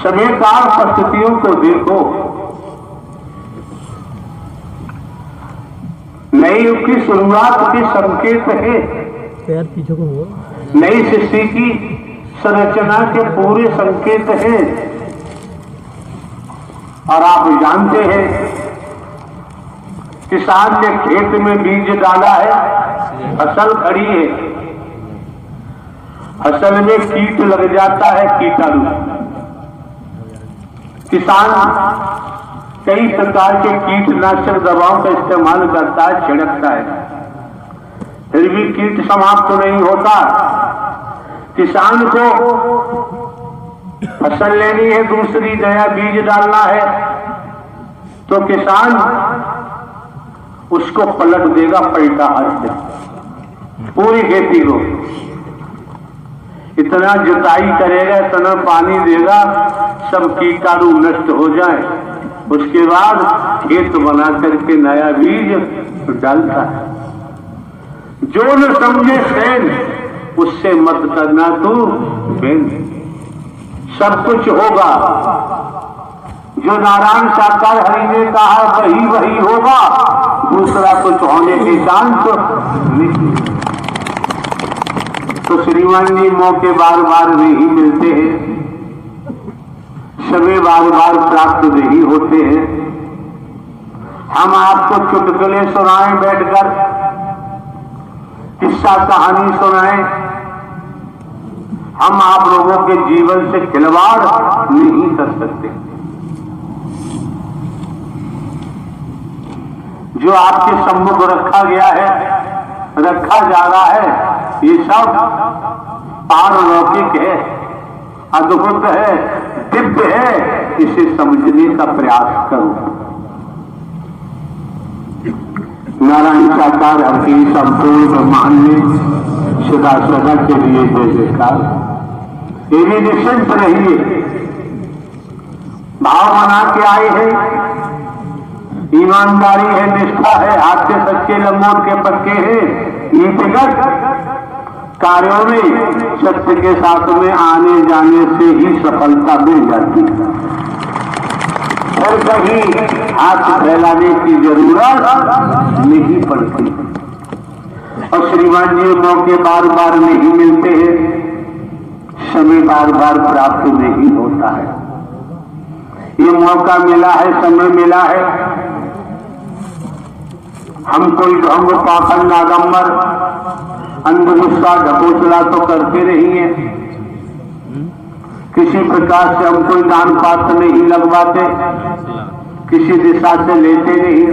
समयकाल परिस्थितियों को देखो। नई युग की शुरुआत के संकेत है। पैर पीछे को हुआ। नई सृष्टि की संरचना के पूरे संकेत हैं। और आप जानते हैं, किसान ने खेत में बीज डाला है, फसल खड़ी है, फसल में कीट लग जाता है, कीटाणु। किसान कई प्रकार के कीटनाशक दवाओं का इस्तेमाल करता है, छिड़कता है, फिर भी कीट समाप्त नहीं होता। किसान को फसल लेनी है, दूसरी नया बीज डालना है, तो किसान उसको पलट देगा, पलटा हाथ से पूरी खेती को। इतना जुताई करेगा, इतना पानी देगा, सब कीटाणु नष्ट हो जाए, उसके बाद खेत बना करके नया बीज डालता है। जो न समझे सैन, उससे मत करना तू बेन। सब कुछ होगा जो नारायण साकार हरि ने कहा, वही वही होगा, दूसरा कुछ होने के चांस नहीं। तो श्रीमान जी मौके बार बार नहीं मिलते हैं, समय बार बार प्राप्त नहीं होते हैं। हम आपको चुटकुले सुनाएं, बैठकर किस्सा कहानी सुनाएं, हम आप लोगों के जीवन से खिलवाड़ नहीं कर सकते। जो आपके सम्मुख रखा गया है, रखा जा रहा है, ये सब पारलौकिक है, अद्भुत है, दिव्य है। इसे समझने का प्रयास करो। नारायण साकार हरि संपूर्ण ब्रह्मांड में सदा सदा के लिए जय जयकार। ये भी निश्चिंत रहिए, भाव बना के आए हैं, ईमानदारी है, निष्ठा है, हाथ के सच्चे लंगोट के पक्के हैं। नीतिगत कार्यों में सत्य के साथ में आने जाने से ही सफलता मिल जाती है, और कहीं हाथ फैलाने की जरूरत नहीं पड़ती। और श्रीमान जी मौके बार बार नहीं मिलते हैं, समय बार बार प्राप्त नहीं होता है। ये मौका मिला है, समय मिला है, हम कोई ढंग पाखंड आडंबर अंधविश्वास ढकोसला तो करते नहीं है, किसी प्रकार से हम कोई दान पात्र नहीं लगवाते, किसी दिशा से लेते नहीं।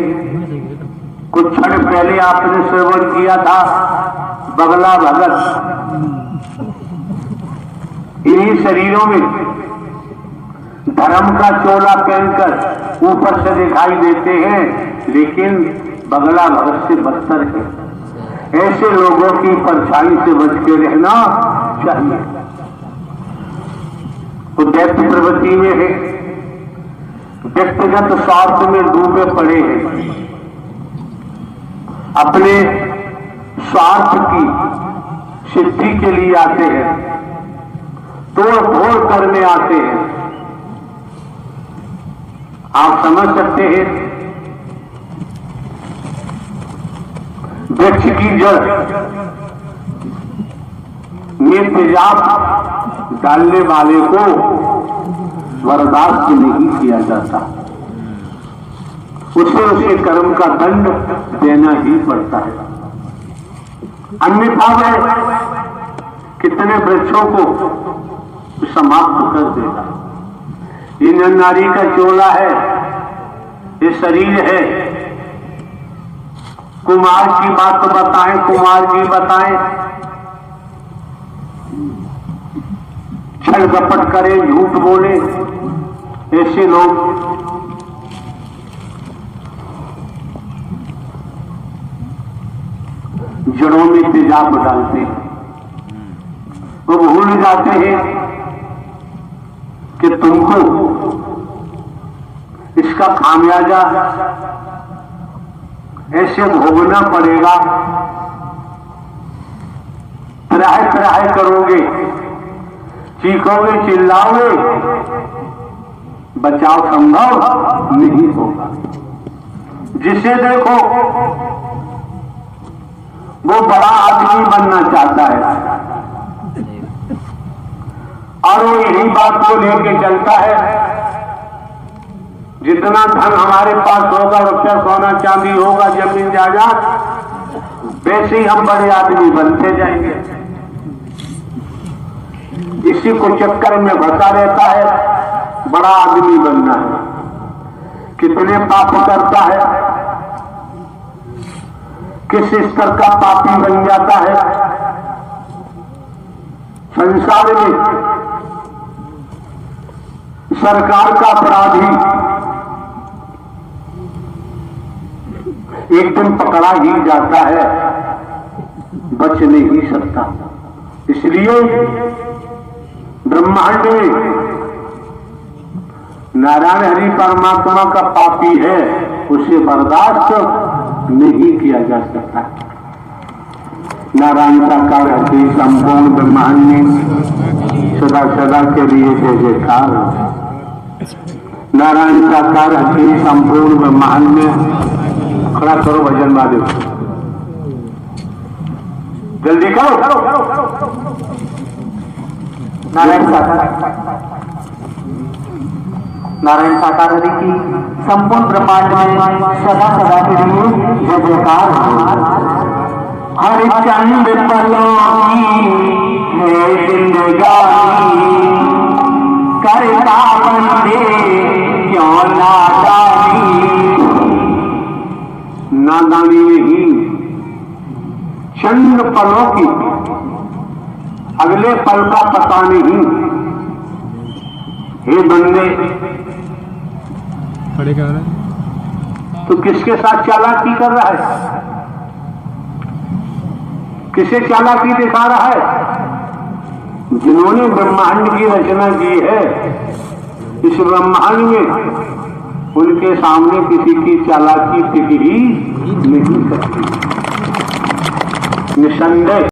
कुछ क्षण पहले आपने श्रवण किया था बगला भगत। इन्हीं शरीरों में धर्म का चोला पहनकर ऊपर से दिखाई देते हैं, लेकिन बगला भगत से बदतर है। ऐसे लोगों की परछाई से बच के रहना चाहिए। तो दैत्य प्रवृत्ति में है, व्यक्तिगत स्वार्थ में डूबे पड़े हैं, अपने स्वार्थ की सिद्धि के लिए आते हैं, तोड़ फोड़ करने आते हैं। आप समझ सकते हैं, वृक्ष की जड़ में तेजाब डालने वाले को बर्दाश्त नहीं किया जाता, उसे उसके कर्म का दंड देना ही पड़ता है। अन्यथा वह कितने वृक्षों को समाप्त कर देगा। ये नर नारी का चोला है, ये शरीर है। कुमार की बात बताएं, कुमार जी बताएं, छल कपट करें, झूठ बोले, ऐसे लोग जड़ों में तेजाब डालते हैं। वो भूल जाते हैं कि तुमको इसका खामियाजा ऐसे भोगना पड़ेगा। त्राह त्राह करोगे, चीखोगे चिल्लाओगे, बचाव संभव नहीं होगा। जिसे देखो वो बड़ा आदमी बनना चाहता है और वो यही बात को लेके चलता है, जितना धन हमारे पास होगा, रुपया सोना चांदी होगा, जमीन जायदाद, वैसे ही हम बड़े आदमी बनते जाएंगे। इसी को चक्कर में फंसा रहता है, बड़ा आदमी बनना है। कितने पाप करता है, किस स्तर का पापी बन जाता है। संसार में सरकार का अपराधी एक दिन पकड़ा ही जाता है, बच नहीं सकता। इसलिए ब्रह्मांड में नारायण हरि परमात्मा का पापी है, उसे बर्दाश्त नहीं किया जा सकता। नारायण साकार हरि संपूर्ण ब्रह्मांड में सदा सदा के लिए जय जयकार। नारायण साकार हरि संपूर्ण ब्रह्मांड में, खड़ा करो भजन वाले, जल्दी करो। नारायण साकार हरि की संपूर्ण ब्रह्मांड में सदा सदा के लिए जय जयकार। हरिचंद पलों की है जिंदगानी, करता बंदे क्यों नादानी। नादानी नहीं, चंद पलों की, अगले पल का पता नहीं। हे बंदे, खड़े क्या हो रहा है? तो किसके साथ चालाकी कर रहा है, किसे चालाकी दिखा रहा है? जिन्होंने ब्रह्मांड की रचना की है, इस ब्रह्मांड में उनके सामने किसी की चालाकी टिक ही नहीं सकती, निसंदेह।